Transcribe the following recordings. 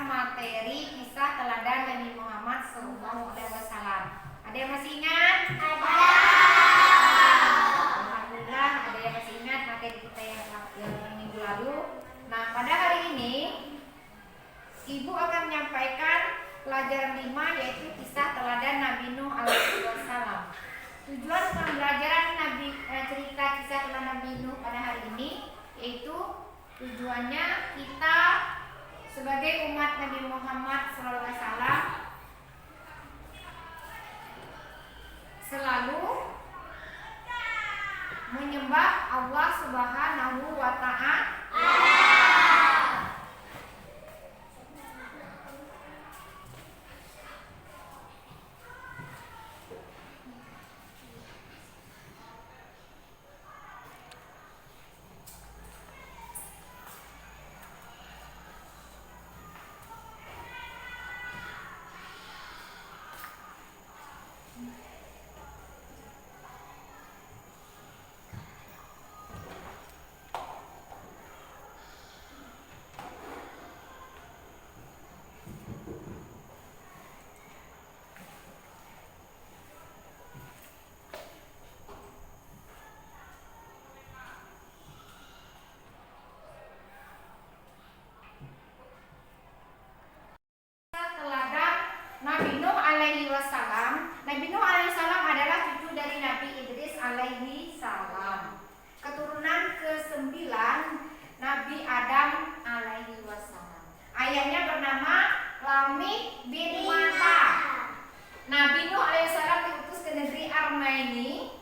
tentang materi kisah teladan Nabi Muhammad SAW. Ada yang masih ingat? Ada. Alhamdulillah ada yang masih ingat materi kita yang minggu lalu. Nah, pada hari ini Ibu akan menyampaikan pelajaran 5, yaitu kisah teladan Nabi Nuh alaihi wassalam. Tujuan pembelajaran cerita kisah teladan Nabi Nuh pada hari ini yaitu tujuannya kita sebagai umat Nabi Muhammad SAW selalu menyembah Allah Subhanahu wa Ta'ala. Nabi Nuh alaihi wassalam. Nabi Nuh alaihi salam adalah cucu dari Nabi Idris alaihi salam, keturunan ke-9 Nabi Adam alaihi wassalam. Ayahnya bernama Lamih bin Mata. Nabi Nuh alaihi salam diutus ke negeri Armaini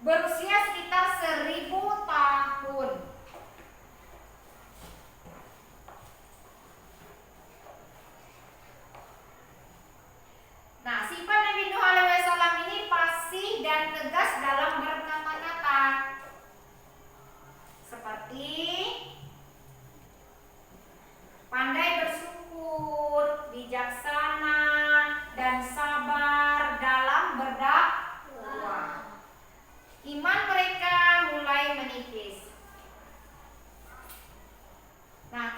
berusia sekitar 1000 tahun. Nah, sifat Nabi Nuh alaihi salam ini fasih dan tegas dalam berkata-kata, seperti pandai bersyukur, bijaksana, dan sabar dalam berdakwah. Iman mereka mulai menipis. Nah,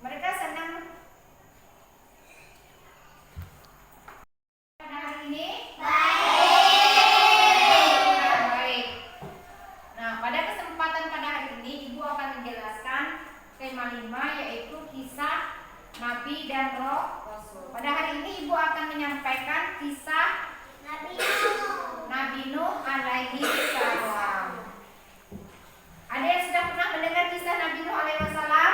mereka senang hari ini? Baik. Nah, pada kesempatan pada hari ini Ibu akan menjelaskan tema 5, yaitu kisah Nabi dan Rasul. Pada hari ini Ibu akan menyampaikan kisah Nabi Nuh alaihi salam. Ada yang sudah pernah mendengar kisah Nabi Nuh alaihi salam?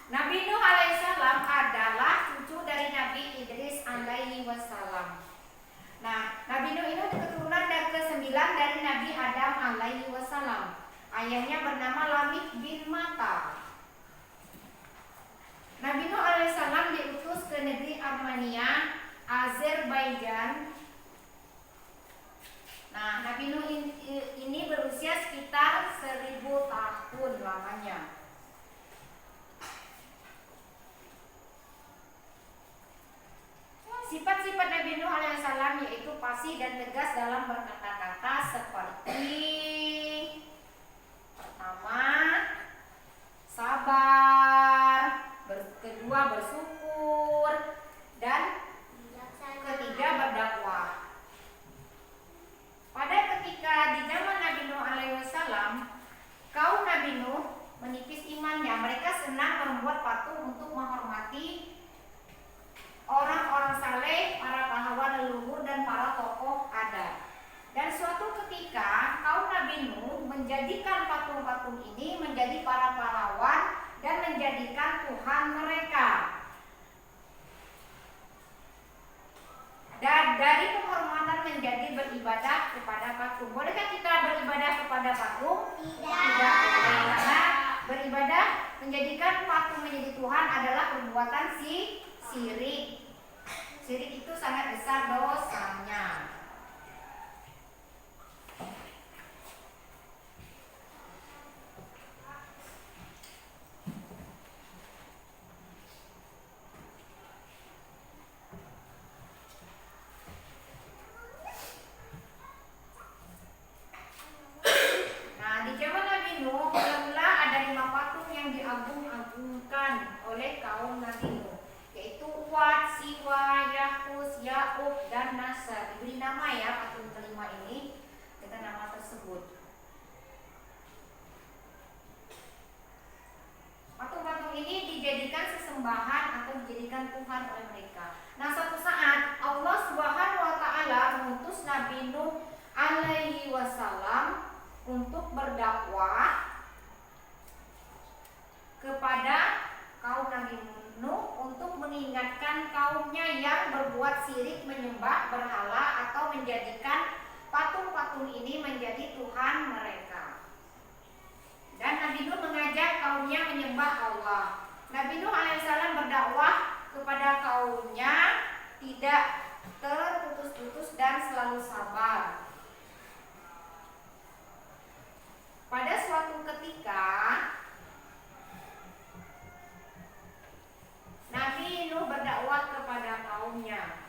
Nabi Nuh alaihissalam adalah cucu dari Nabi Idris alaihi wassalam. Nah, Nabi Nuh ini keturunan ke-9 dari Nabi Adam alaihi wassalam. Ayahnya bernama Lamih bin Mata. Nabi Nuh alaihissalam diutus ke negeri Armenia, Azerbaijan. Nah, Nabi Nuh ini berusia sekitar 1000 tahun lamanya. Sifat-sifat Nabi Nuh alaihissalam yaitu fasih dan tegas dalam berkata-kata, seperti pertama, sabar, kedua bersyukur, dan ketiga berdakwah. Pada ketika di zaman Nabi Nuh alaihissalam, kaum Nabi Nuh menipis imannya. Mereka senang membuat patung untuk menghormati orang-orang saleh, para pahlawan leluhur, dan para tokoh adat. Dan suatu ketika kaum Nabi Nuh menjadikan patung-patung ini menjadi para pahlawan dan menjadikan Tuhan mereka. Dan dari penghormatan menjadi beribadah kepada patung. Bolehkah kita beribadah kepada patung? Tidak boleh, karena beribadah menjadikan patung menjadi Tuhan adalah perbuatan syirik. Syirik itu sangat besar dosanya. Oleh kaum Nabi Nuh, yaitu Wad, Siwa, Yahus, Ya'ub, dan Nasr. Diberi nama ya patung kelima ini dengan nama tersebut. Patung-patung ini dijadikan sesembahan atau dijadikan Tuhan oleh mereka. Nah, suatu saat Allah Subhanahu wa taala mengutus Nabi Nuh alaihi wasallam untuk berdakwah kepada kaum Nabi Nuh untuk mengingatkan kaumnya yang berbuat syirik, menyembah berhala atau menjadikan patung-patung ini menjadi Tuhan mereka. Dan Nabi Nuh mengajak kaumnya menyembah Allah. Nabi Nuh alaihissalam berdakwah kepada kaumnya tidak terputus-putus dan selalu sabar. Pada suatu ketika Nabi Nuh berdakwah kepada kaumnya.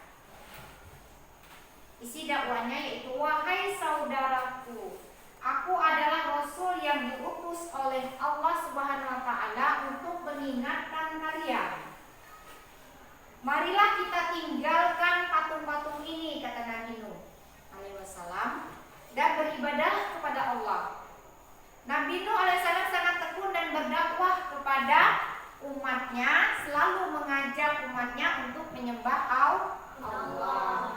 Isi dakwahnya yaitu, wahai saudaraku, aku adalah Rasul yang diutus oleh Allah Subhanahu wa taala untuk mengingatkan kalian. Marilah kita tinggalkan patung-patung ini, kata Nabi Nuh alaihi wasallam, dan beribadah kepada Allah. Nabi Nuh alaihissalam sangat tekun dan berdakwah kepada umatnya, selalu mengajak umatnya untuk menyembah Allah.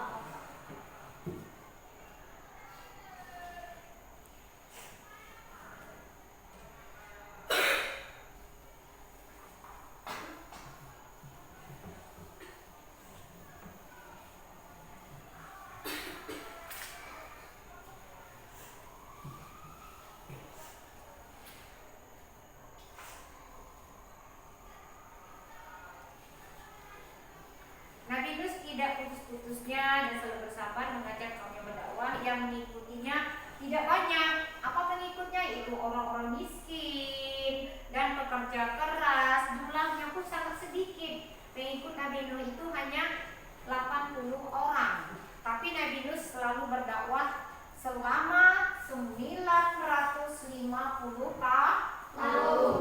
Nabi Nuh tidak putus-putusnya dan selalu bersabar mengajak kaumnya berdakwah. Yang mengikutinya tidak banyak. Apa pengikutnya? Yaitu orang-orang miskin dan pekerja keras. Jumlahnya pun sangat sedikit. Pengikut Nabi Nuh itu hanya 80 orang. Tapi Nabi Nuh selalu berdakwah selama 950 tahun.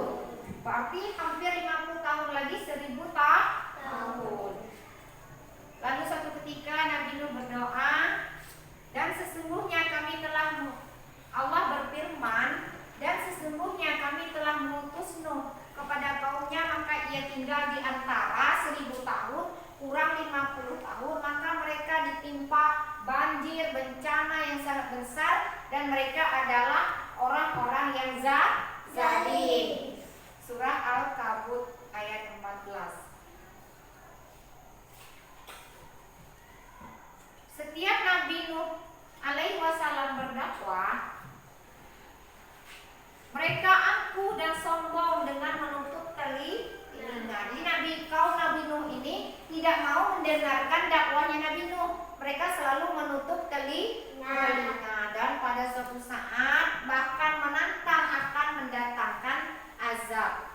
Berarti hampir 50 tahun lagi, 1000 tahun. Lalu suatu ketika Nabi Nuh berdoa, dan sesungguhnya kami telah, Allah berfirman, dan sesungguhnya kami telah mengutus Nuh kepada kaumnya, maka ia tinggal di antara 1000 tahun kurang 50 tahun, maka mereka ditimpa banjir, bencana yang sangat besar, dan mereka adalah orang-orang yang zalim. Surah Al-Kabut ayat 14. Setiap Nabi Nuh alaihi wasallam berdakwah, mereka angkuh dan sombong dengan menutup telinga. Jadi kaum Nabi Nuh ini tidak mau mendengarkan dakwahnya Nabi Nuh. Mereka selalu menutup telinga, dan pada suatu saat bahkan menantang akan mendatangkan azab.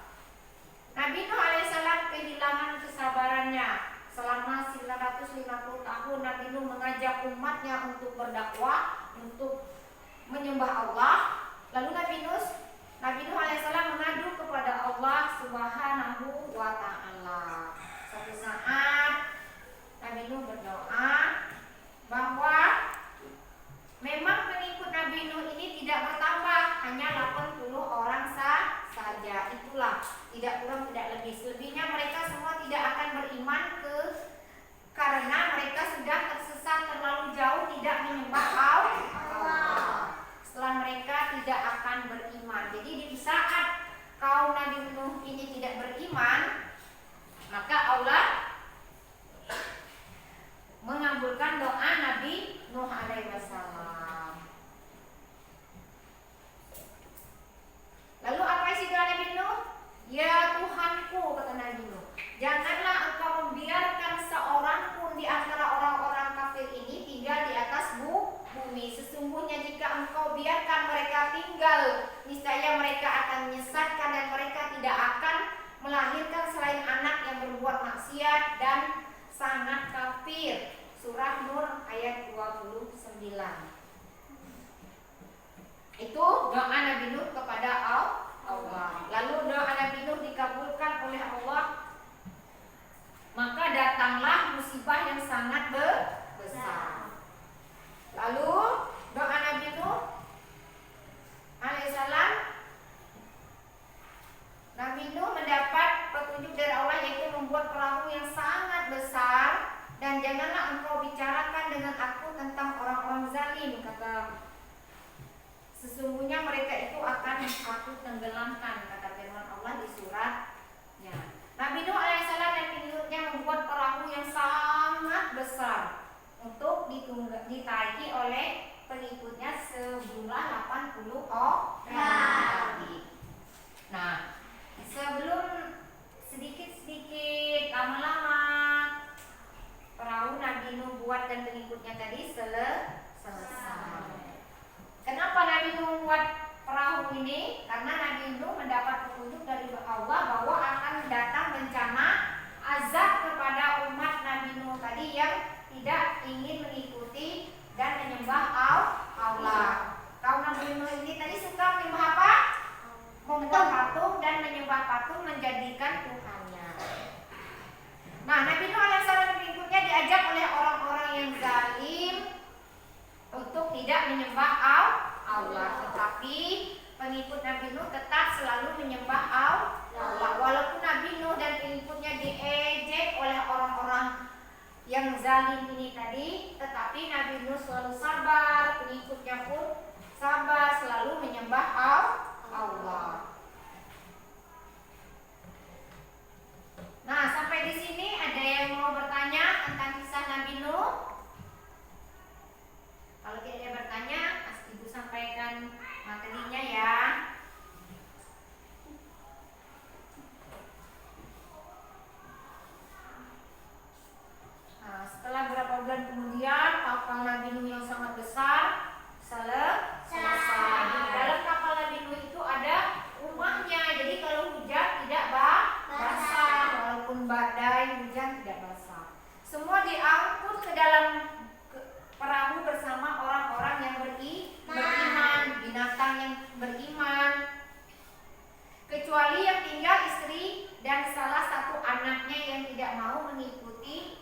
Nabi Nuh alaihissalam kehilangan kesabarannya. Selama 950 tahun Nabi Nuh mengajak umatnya untuk berdakwah, untuk menyembah Allah. Lalu Nabi Nuh alaihissalam mengadu kepada Allah Subhanahu wa taala. Suatu saat Nabi Nuh berdoa bahwa memang pengikut Nabi Nuh ini tidak bertambah, hanya 80 orang saja. Itulah, tidak kurang tidak lebih. Selebihnya mereka semua tidak akan beriman karena mereka sudah tersesat terlalu jauh, tidak menyembah Allah. Setelah mereka tidak akan beriman. Jadi di saat kaum Nabi Nuh ini tidak beriman, maka Allah mengabulkan doa Nabi Nuh alaihi wasallam. Lalu apa isi doa Nabi Nuh? Ya Tuhanku, kata Nabi Nuh, janganlah engkau membiarkan seorang pun di antara orang-orang kafir ini tinggal di atas bumi. Sesungguhnya jika engkau biarkan mereka tinggal, niscaya mereka akan menyesatkan dan mereka tidak akan melahirkan selain anak yang berbuat maksiat dan sangat kafir. Surah Nur ayat 29. Itu doa Nabi Nuh kepada Allah. Lalu doa Nabi Nuh dikabulkan oleh Allah. Maka datanglah musibah yang sangat besar. Lalu doa Nabi Nuh alaihissalam, Nabi Nuh mendapat petunjuk dari Allah, yaitu membuat perahu yang sangat besar. Dan janganlah engkau bicarakan dengan aku tentang orang-orang zalim, kata, sesungguhnya mereka itu akan aku tenggelamkan, kata firman Allah di suratnya. Nabi Nuh alaihissalam dan pengikutnya membuat perahu yang sangat besar untuk ditaiki oleh pengikutnya sejumlah 80 orang. Nah, sebelum sedikit-sedikit lama-lama perahu Nabi Nuh buat dan pengikutnya tadi selesai. Kenapa Nabi Nuh membuat perahu ini? Karena Nabi Nuh mendapat petunjuk dari Allah bahwa akan datang bencana azab kepada umat Nabi Nuh tadi yang tidak ingin mengikuti dan menyembah Allah. Kaum Nabi Nuh ini tadi suka menyembah apa? Membuat patung dan menyembah patung menjadikan Tuhannya. Nah, Nabi Nuh alaihissalam dan pengikutnya diajak oleh orang-orang yang zalim untuk tidak menyembah Allah, tetapi pengikut Nabi Nuh tetap selalu menyembah Allah. Walaupun Nabi Nuh dan pengikutnya diejek oleh orang-orang yang zalim ini tadi, tetapi Nabi Nuh selalu sabar, pengikutnya pun sabar, selalu menyembah Allah. Nah, sampai di sini ada yang mau bertanya tentang kisah Nabi Nuh? Kalau tidak ada bertanya, Ibu sampaikan materinya ya. Nah, setelah beberapa bulan kemudian, kapal Nabi Nuh yang sangat besar selesai. Di dalam kapal Nabi Nuh itu ada rumahnya. Jadi kalau hujan tidak basah, walaupun badai hujan tidak basah. Semua diangkut ke dalam perahu bersama orang-orang yang beriman, binatang yang beriman, kecuali yang tinggal istri dan salah satu anaknya yang tidak mau mengikuti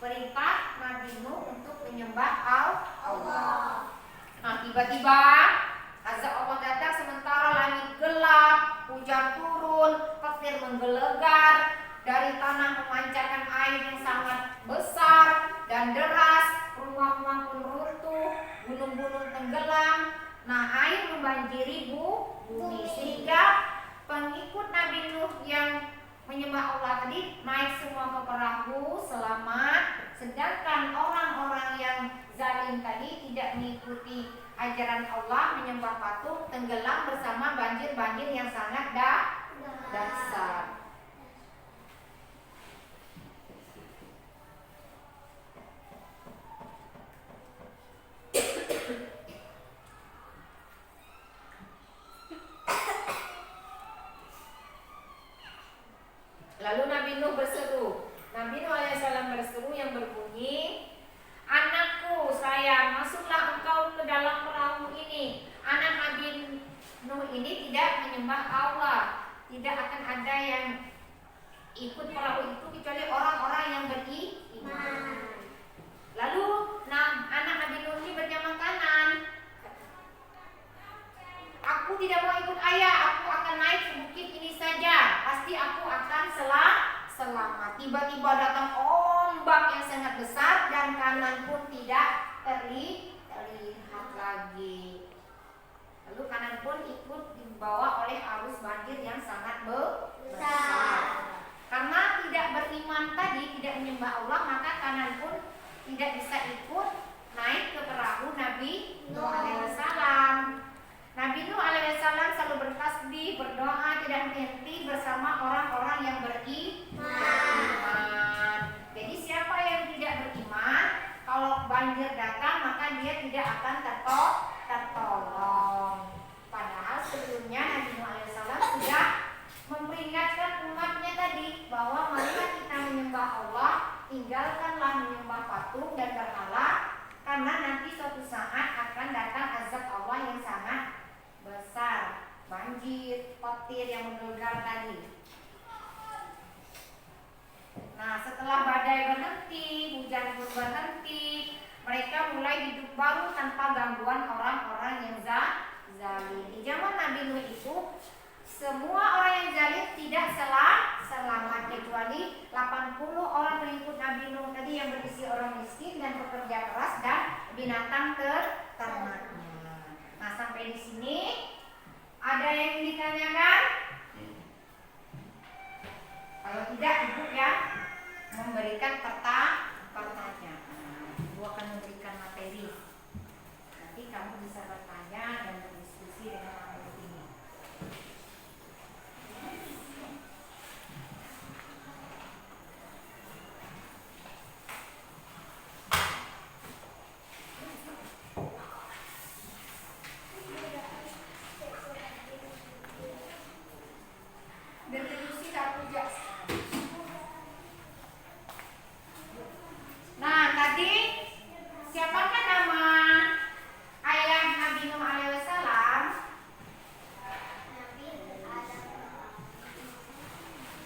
perintah Nabi Nuh untuk menyembah Allah. Nah, tiba-tiba azab Allah datang sementara langit gelap, hujan turun, petir menggelegar, dari tanah memancarkan air yang sangat besar dan deras, rumah-rumah pun runtuh, gunung-gunung tenggelam. Nah, air membanjiri bumi sehingga pengikut Nabi Nuh yang menyembah Allah tadi naik semua ke perahu selamat, sedangkan orang-orang yang zalim tadi tidak mengikuti ajaran Allah, menyembah patung, tenggelam bersama banjir-banjir yang sangat dahsyat. Lalu Nabi Nuh berseru. Nabi Nuh alaihissalam berseru yang berbunyi, anakku sayang, masuklah engkau ke dalam perahu ini. Anak Nabi Nuh ini tidak menyembah Allah. Tidak akan ada yang ikut perahu itu kecuali orang-orang yang beriman. Lalu anak Nabi Nuh ini berjalan kanan. Aku tidak mau ikut ayah, aku akan naik ke bukit ini saja. Pasti aku akan selamat. Tiba-tiba datang ombak yang sangat besar dan kanan pun tidak terlihat lagi. Lalu kanan pun ikut dibawa oleh arus banjir yang sangat besar. Karena tidak beriman tadi, tidak menyembah Allah, maka kanan pun tidak bisa ikut naik ke perahu Nabi Nuh alaihissalam. Nabi Nuh alaihissalam selalu bertasbih, berdoa tidak berhenti bersama orang-orang yang beriman. Jadi siapa yang tidak beriman, kalau banjir datang maka dia tidak akan tertolong. Padahal sebelumnya Nabi Nuh alaihissalam sudah memperingatkan umatnya tadi bahwa marilah kita menyembah Allah, tinggalkanlah menyembah patung dan berhala, karena nanti suatu saat akan datang azab Allah yang sangat besar, banjir, petir yang menggelegar tadi. Nah, setelah badai berhenti, hujan pun berhenti, mereka mulai hidup baru tanpa gangguan orang-orang yang zalim. Di zaman Nabi Nuh itu semua orang yang zalim tidak selamat, kecuali 80 orang pengikut Nabi Nuh tadi yang berisi orang miskin dan pekerja keras dan binatang ternaknya. Nah, sampai di sini ada yang ditanyakan? Kalau tidak, Ibu ya memberikan pertanyaan. Ibu akan memberikan materi. Nanti kamu bisa bertanya dan berdiskusi dengan materi ini. Berdiskusi tak pujas. Nah, tadi siapakah nama ayah Nabi Nuh alaihissalam?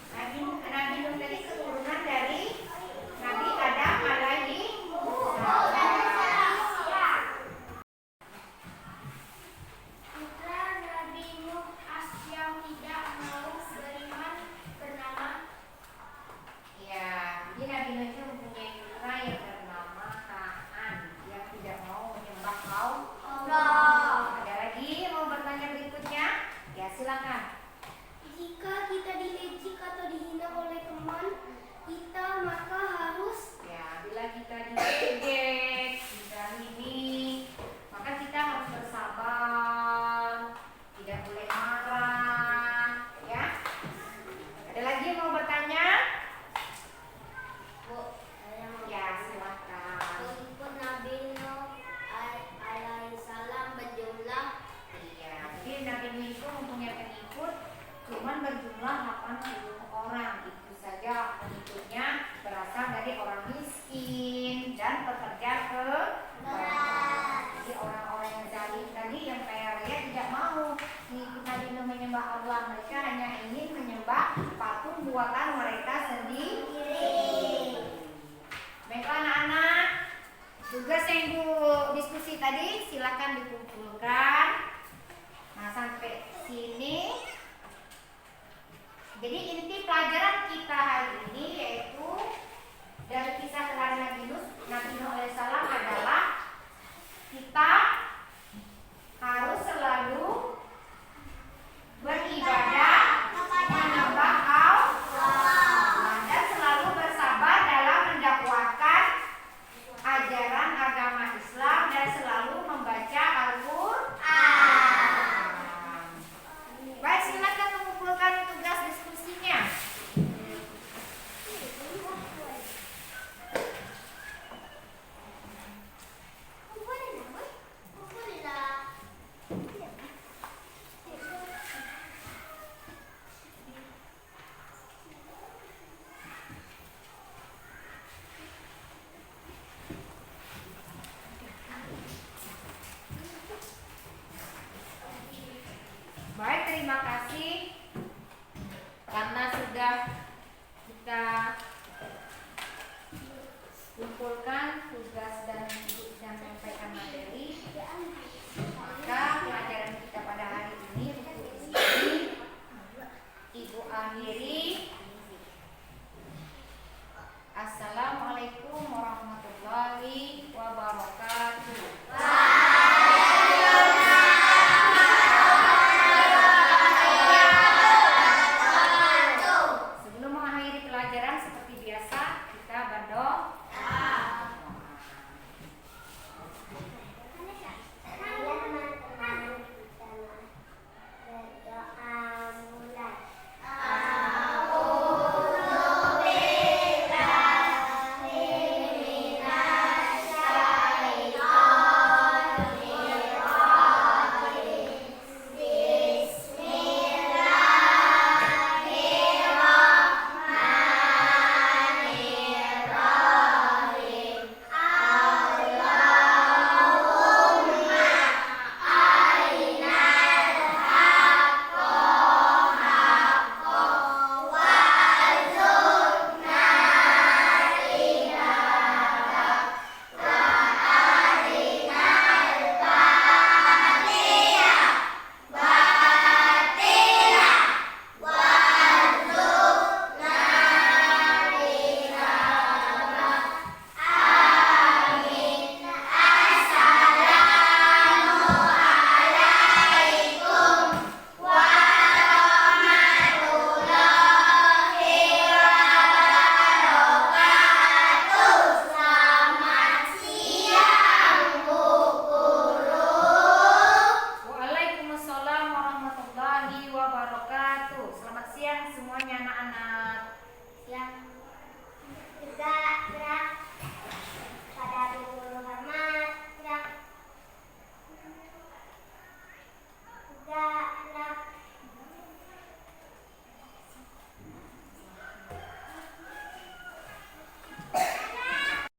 Nabi Nuh tadi keturunan dari Nabi Adam alaihi salam. Putra Nabi Nuh yang tidak mau beriman bernama. Ya, jadi Nabi Nuh itu mempunyai putra yang bernama Kaan yang tidak mau menyembah Allah. Ada lagi yang mau bertanya berikutnya? Ya, silakan. Jika kita diejek atau dihina oleh teman kita, maka harus Bila kita diejek, dizalimi, maka kita harus bersabar, tidak boleh marah, ya. Ada lagi yang mau bertanya? Bu, saya mau Ya, silakan. pengikut Nabi Nuh alaihissalam berjumlah. Iya, jadi Nabi Nuh itu mempunyai pengikut cuman berjumlah 80 orang. Itu saja pengikutnya berasal dari orang miskin dan pekerja keras. Jadi orang-orang yang zalim tadi yang kaya raya tidak mau mengikut Nabi Nuh menyembah Allah. Mereka hanya ingin menyembah patung buatan mereka sendiri. Baiklah anak-anak, tugas yang Ibu diskusi tadi silakan dikumpulkan. Nah, sampai sini. Jadi inti pelajaran kita hari ini yaitu dari kisah teladan Nabi Nuh alaihissalam adalah kita harus selalu beribadah menyembah Allah dan selalu bersabar dalam mendakwahkan ajaran agama Islam dan selalu membaca Al-Quran. Baik, silakan mengumpulkan tugas diskusinya. Baik, terima kasih karena sudah kita